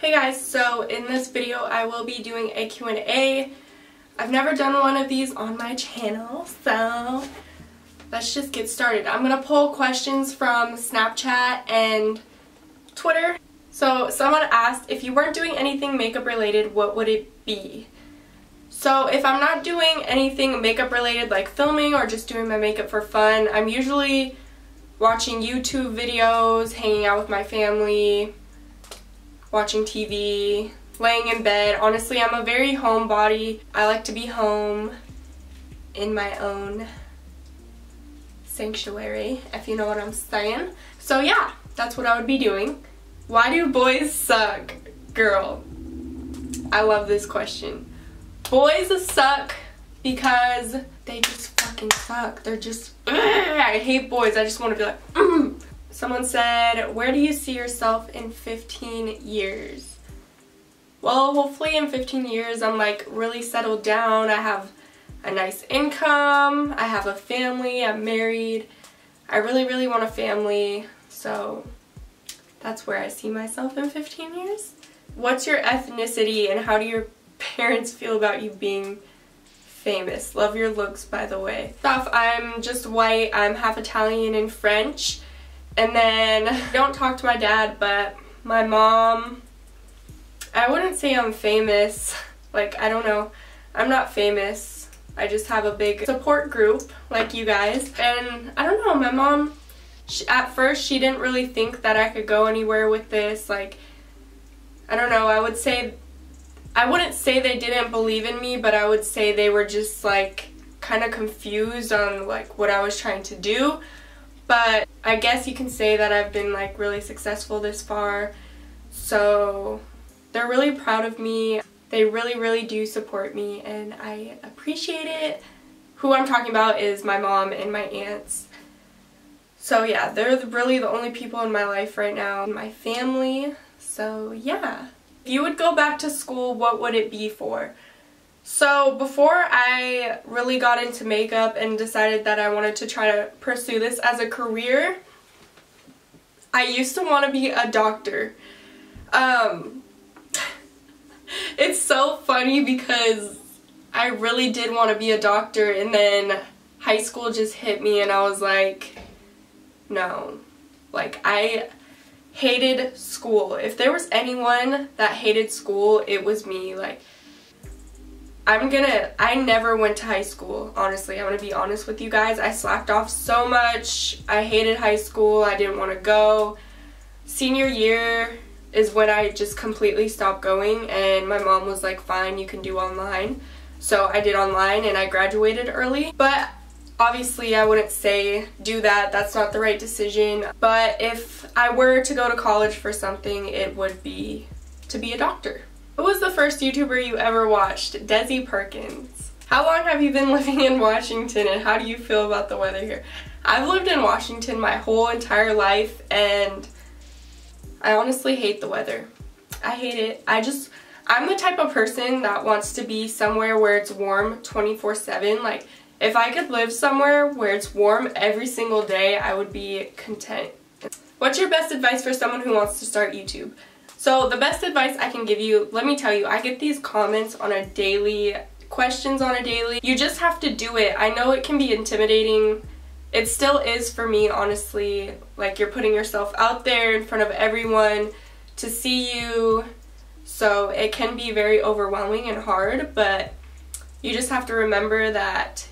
Hey guys, so in this video I will be doing a Q&A. I've never done one of these on my channel, so let's just get started. I'm going to pull questions from Snapchat and Twitter. So someone asked, if you weren't doing anything makeup related, what would it be? So if I'm not doing anything makeup related like filming or just doing my makeup for fun, I'm usually watching YouTube videos, hanging out with my family, watching TV, laying in bed. Honestly, I'm a very homebody. I like to be home in my own sanctuary, if you know what I'm saying. So yeah, that's what I would be doing. Why do boys suck? Girl, I love this question. Boys suck because they just fucking suck. They're just, I hate boys. I just want to be like, Someone said, where do you see yourself in 15 years? Well, hopefully in 15 years I'm like really settled down. I have a nice income. I have a family. I'm married. I really want a family. So that's where I see myself in 15 years. What's your ethnicity and how do your parents feel about you being famous? Love your looks, by the way. I'm just white. I'm half Italian and French. And then, I don't talk to my dad, but my mom, I wouldn't say I'm famous. Like, I don't know. I'm not famous. I just have a big support group, like you guys. And, I don't know, my mom, at first, she didn't really think that I could go anywhere with this. Like, I don't know, I wouldn't say they didn't believe in me, but I would say they were just, like, kind of confused on, like, what I was trying to do. But I guess you can say that I've been like really successful this far, so they're really proud of me. They really do support me and I appreciate it. Who I'm talking about is my mom and my aunts. So yeah, they're really the only people in my life right now, my family. So yeah. If you would go back to school, what would it be for? So before I really got into makeup and decided that I wanted to try to pursue this as a career, I used to want to be a doctor. It's so funny because I really did want to be a doctor and then high school just hit me and I was like, no. Like, I hated school. If there was anyone that hated school, it was me. Like, I never went to high school, honestly. I'm gonna be honest with you guys. I slacked off so much. I hated high school. I didn't want to go. Senior year is when I just completely stopped going and my mom was like, fine, you can do online. So I did online and I graduated early. But obviously I wouldn't say do that. That's not the right decision. But if I were to go to college for something, it would be to be a doctor. Who was the first YouTuber you ever watched? Desi Perkins. How long have you been living in Washington and how do you feel about the weather here? I've lived in Washington my whole entire life and I honestly hate the weather. I hate it. I'm the type of person that wants to be somewhere where it's warm 24/7. Like, if I could live somewhere where it's warm every single day, I would be content. What's your best advice for someone who wants to start YouTube? So the best advice I can give you, let me tell you, I get these comments on a daily, questions on a daily. You just have to do it. I know it can be intimidating. It still is for me, honestly. Like, you're putting yourself out there in front of everyone to see you. So it can be very overwhelming and hard, but you just have to remember that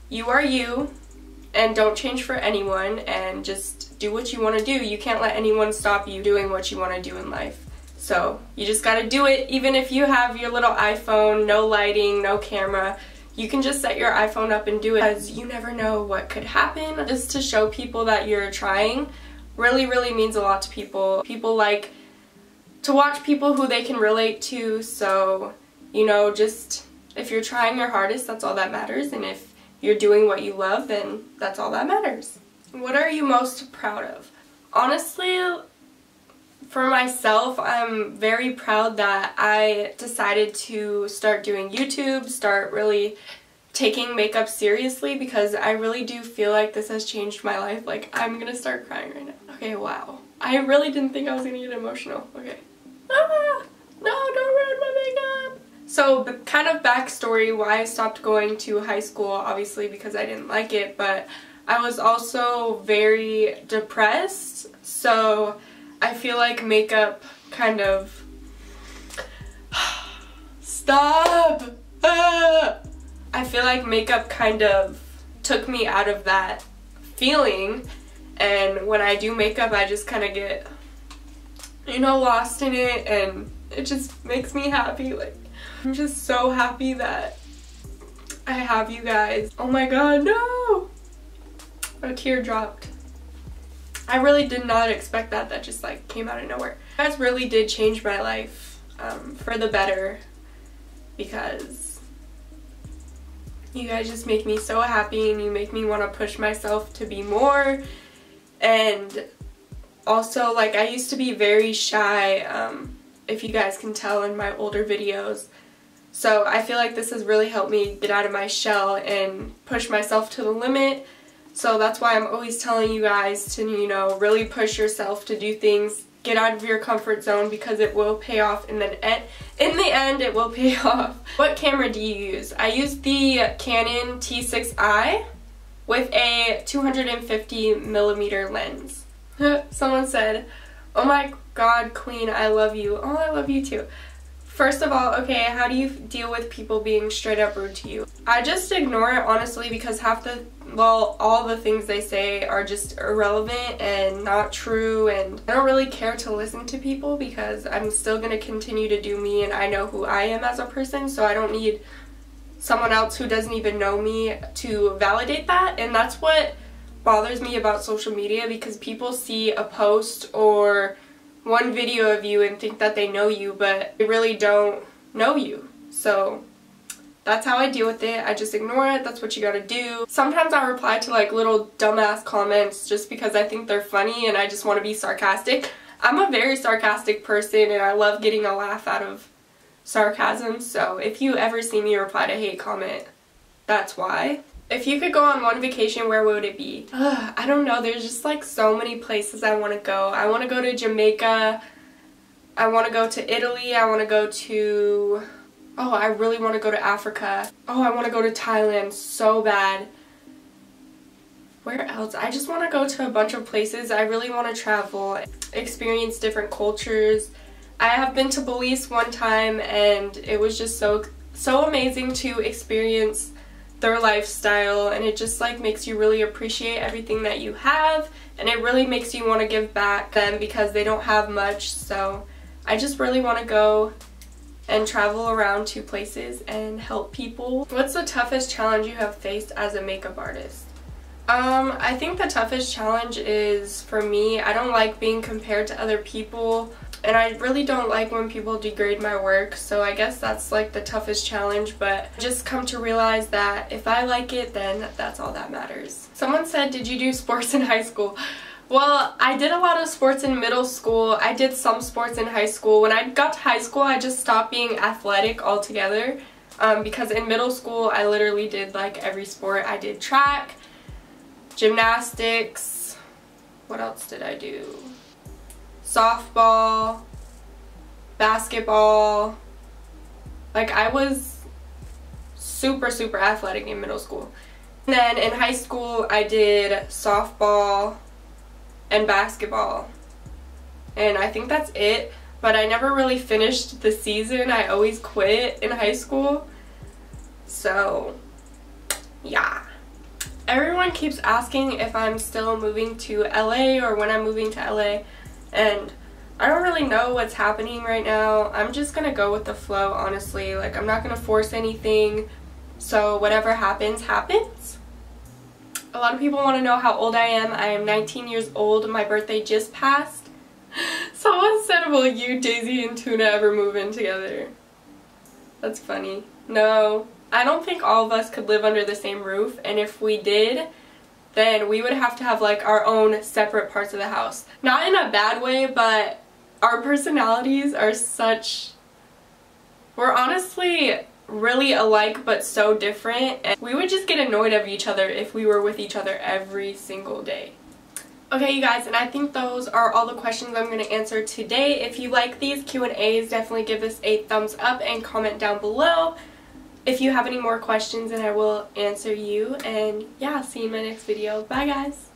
you are you and don't change for anyone and just do what you want to do. You can't let anyone stop you doing what you want to do in life. So you just gotta do it. Even if you have your little iPhone, no lighting, no camera, you can just set your iPhone up and do it because you never know what could happen. Just to show people that you're trying really means a lot to people. People like to watch people who they can relate to, so, you know, just if you're trying your hardest, that's all that matters, and if you're doing what you love, then that's all that matters. What are you most proud of? Honestly, for myself, I'm very proud that I decided to start doing YouTube, start really taking makeup seriously, because I really do feel like this has changed my life. Like, I'm gonna start crying right now. Okay, wow. I really didn't think I was gonna get emotional. Okay. So kind of backstory why I stopped going to high school, obviously because I didn't like it, but I was also very depressed, so I feel like makeup kind of... Stop! I feel like makeup kind of took me out of that feeling, and when I do makeup I just kind of get, you know, lost in it, and it just makes me happy. Like, I'm just so happy that I have you guys. Oh my god, no! A tear dropped. I really did not expect that. That just like came out of nowhere. You guys really did change my life for the better, because you guys just make me so happy and you make me want to push myself to be more. And also, like, I used to be very shy, if you guys can tell in my older videos. So I feel like this has really helped me get out of my shell and push myself to the limit. So that's why I'm always telling you guys to, you know, really push yourself to do things, get out of your comfort zone, because it will pay off in the end it will pay off. What camera do you use? I use the Canon T6i with a 250mm lens. Someone said, "Oh my god, queen, I love you." Oh, I love you too. First of all, okay, how do you deal with people being straight up rude to you? I just ignore it, honestly, because all the things they say are just irrelevant and not true, and I don't really care to listen to people because I'm still going to continue to do me, and I know who I am as a person, so I don't need someone else who doesn't even know me to validate that. And that's what bothers me about social media, because people see a post or one video of you and think that they know you, but they really don't know you. So that's how I deal with it. I just ignore it. That's what you gotta do. Sometimes I reply to like little dumbass comments just because I think they're funny and I just want to be sarcastic. I'm a very sarcastic person and I love getting a laugh out of sarcasm, so if you ever see me reply to hate comment, that's why. If you could go on one vacation, where would it be? I don't know, there's just like so many places I want to go. I want to go to Jamaica, I want to go to Italy, I want to go to... oh, I really want to go to Africa. Oh, I want to go to Thailand so bad. Where else? I just want to go to a bunch of places. I really want to travel, experience different cultures. I have been to Belize one time and it was just so amazing to experience their lifestyle, and it just like makes you really appreciate everything that you have, and it really makes you want to give back them because they don't have much. So I just really want to go and travel around to places and help people. What's the toughest challenge you have faced as a makeup artist? I think the toughest challenge is, for me, I don't like being compared to other people, and I really don't like when people degrade my work, so I guess that's like the toughest challenge. But I just come to realize that if I like it, then that's all that matters. Someone said, did you do sports in high school? Well, I did a lot of sports in middle school. I did some sports in high school. When I got to high school, I just stopped being athletic altogether, because in middle school, I literally did like every sport. I did track, gymnastics, what else did I do? Softball, basketball. Like, I was super athletic in middle school. And then in high school I did softball and basketball, and I think that's it. But I never really finished the season. I always quit in high school. So yeah. Everyone keeps asking if I'm still moving to LA or when I'm moving to LA, and I don't really know what's happening right now. I'm just gonna go with the flow, honestly. Like, I'm not gonna force anything, so whatever happens, happens. A lot of people want to know how old I am. I am 19 years old. My birthday just passed. Someone said, will you, Daisy, and Tuna ever move in together? That's funny. No, I don't think all of us could live under the same roof, and if we did, then we would have to have like our own separate parts of the house. Not in a bad way, but our personalities are such... we're honestly really alike but so different, and we would just get annoyed of each other if we were with each other every single day. Okay, you guys, and I think those are all the questions I'm going to answer today. If you like these Q&As, definitely give this a thumbs up and comment down below if you have any more questions, and I will answer you. And yeah, see you in my next video. Bye, guys.